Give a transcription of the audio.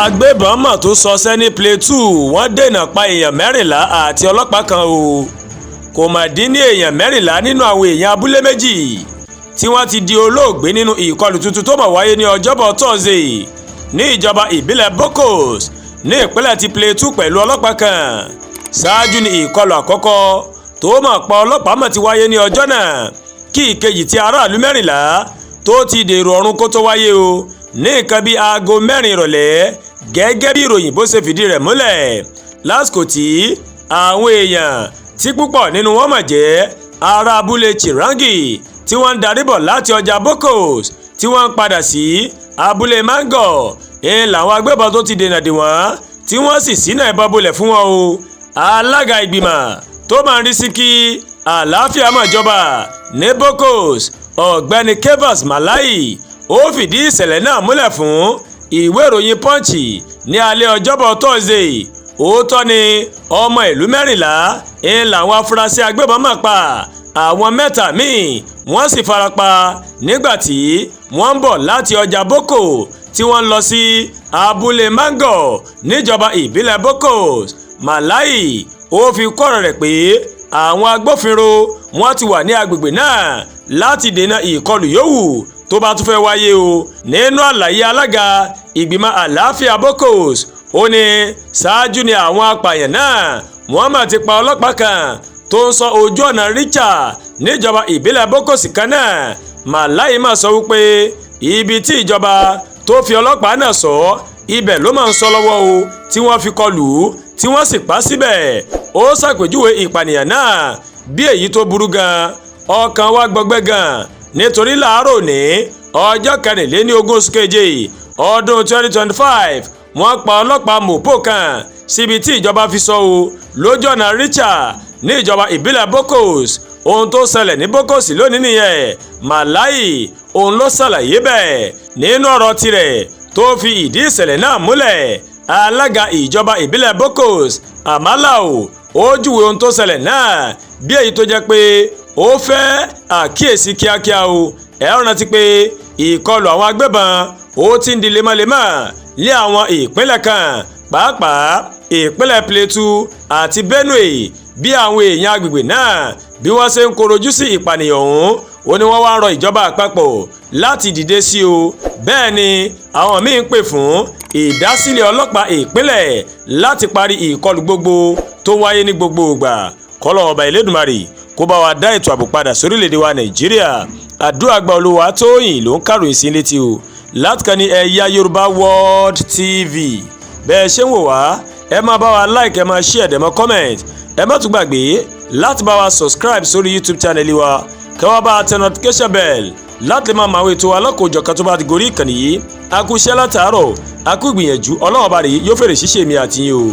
Agbébọn Tún Ṣọṣẹ ní Plateau wọ́n dènà pa èèyàn 14 àti ọlọ́pàá kan o. Kò mà dín ní èèyàn 14 nínú àwọn èèyàn abúlé méjì tí wọ́n ti di olóògbé nínú ìkọlù tuntun tó mọ̀ wáyé ní ọjọ́bọ̀ Thursday ní ìjọba ìbílẹ̀ Bokos ní ìpínlẹ̀ ti Plateau pẹ̀lú ọlọ́pàá kan. Ṣáájú ní ìkọlù àkọ́kọ́ tó mọ̀ pa ọlọ́pàá mọ̀ ti wáyé ní ọjọ́ náà kí ìkejì ti aráàlú 14 tó ti dèrò ọ̀run kó tó wáyé o ní nǹkan bíi aago 4 ìrọ̀lẹ́ gẹ́gẹ́ bí ìròyìn bó ṣe fìdí rẹ̀ múlẹ̀ lásìkò tí àwọn èèyàn tí púpọ̀ nínú wọn mọ̀ jẹ́ ará abúlé Chirangi tí wọ́n ń darí bọ̀ láti ọjà Bokos tí wọ́n ń padà sí abúlé Mango làwọn agbébọn tó ti dènà dè wọ́n tí wọ́n sì ṣínà ìbọn bolẹ̀ fún wọn o. Alága ìgbìmọ̀ tó máa ń rí sí kí àlàáfíà máa jọba ní Bokos ọ̀gbẹ́ni Kevas Malai ó fìdí ìṣẹ̀lẹ̀ náà múlẹ̀ fún ìwé ìròyìn Punch ní alẹ́ ọjọ́bọ̀ Thursday. Òótọ́ ni ọmọ ìlú 14 làwọn afurasí agbébọn máa pa àwọn 3 míì wọ́n sì farapa nígbà tí wọ́n ń bọ̀ láti ọjà Boko tí wọ́n ń lọ sí abúlé Mango níjọba ìbílẹ̀ Bokos. Malai ó fi kọ́rọ̀ rẹ̀ pé àwọn agbófinró wọ́n ti wà ní agbègbè náà láti dènà ìkọlù yòówù tó bá tún fẹ́ wáyé o. Nínú àlàyé alága ìgbìmọ̀ àlàáfíà Bokos ó ní ṣáájú ni àwọn apààyàn náà wọ́n máa ti pa ọlọ́pàá kan tó ń ṣọ́ ojú ọ̀nà Richard níjọba ìbílẹ̀ Bokos kan náà. Malai máa sọ wípé ibi tí ìjọba tó fi ọlọ́pàá náà ṣọ́ ibẹ̀ ló máa ń sọ lọ́wọ́ o tí wọ́n fi kọlù tí wọ́n sì pa síbẹ̀. Ó ṣàpèjúwe ìpànìyàn náà bí èyí tó burú gan. Ọkàn wa gbọgbẹ́ gan nítorí láàárọ̀ ní ọjọ́ 24 oṣù keje ọdún 2025 wọ́n pa ọlọ́pàá mopo kan síbi tí ìjọba fi sọ o lójú ọ̀nà Richard ní ìjọba ìbílẹ̀ Bokos. Ohun tó ṣẹlẹ̀ ní Bokos lónìí nìyẹn. Malai òun ló ṣàlàyé bẹ́ẹ̀ nínú ọ̀rọ̀ tirẹ̀ tó fi ìdí ìṣẹ̀lẹ̀ náà múlẹ̀. Alága ìjọba ìbílẹ̀ Bokos Amalao ó júwe ohun tó ṣẹlẹ̀ náà bí èyí tó jẹ́ pé ó fẹ́ àkíyèsí kíákíá o. Ẹ rántí pé ìkọlù àwọn agbébọn ó ti ń di lemọ́lemọ́ lé àwọn ìpínlẹ̀ kan pàápàá ìpínlẹ̀ Plateau àti Benue bí àwọn èèyàn agbègbè náà bí wọ́n ṣe ń korojú sí ìpànìyàn ọ̀hún. Ó ní wọ́n wá ń rọ ìjọba àpapọ̀ láti dìde sí o. Bẹ́ẹ̀ ni àwọn míín pè fún ìdásílẹ̀ ọlọ́pàá ìpínlẹ̀ láti parí ìkọlù gbogbo tó wáyé ní gbogbo ìgbà. Kọ́lọ́ ọba Elédùmarè kó bá wa dá ètò ààbò padà sórílẹ̀-èdè wa Nàìjíríà. Àdúrà gba Olúwa Tóyìn ló ń kàròyìn sí létí o láti kàn ní Ẹ̀yà Yorùbá World TV. Bẹ́ẹ̀ ṣe ń wò wá ẹ máa bá wa like ẹ máa share ẹ máa comment ẹ má tún gbàgbé láti bá wa subscribe sórí YouTube channel wa kí wọ́n bá tẹ notification bell láti lè máa máa wo ètò alákòójọ kan tó bá ti gorí ìkànnì yìí. A kú iṣẹ́ látàárọ̀ a kú ìgbìyànjú Ọlọ́run bá rèé yóò fèrè ṣíṣe mi àti yín o.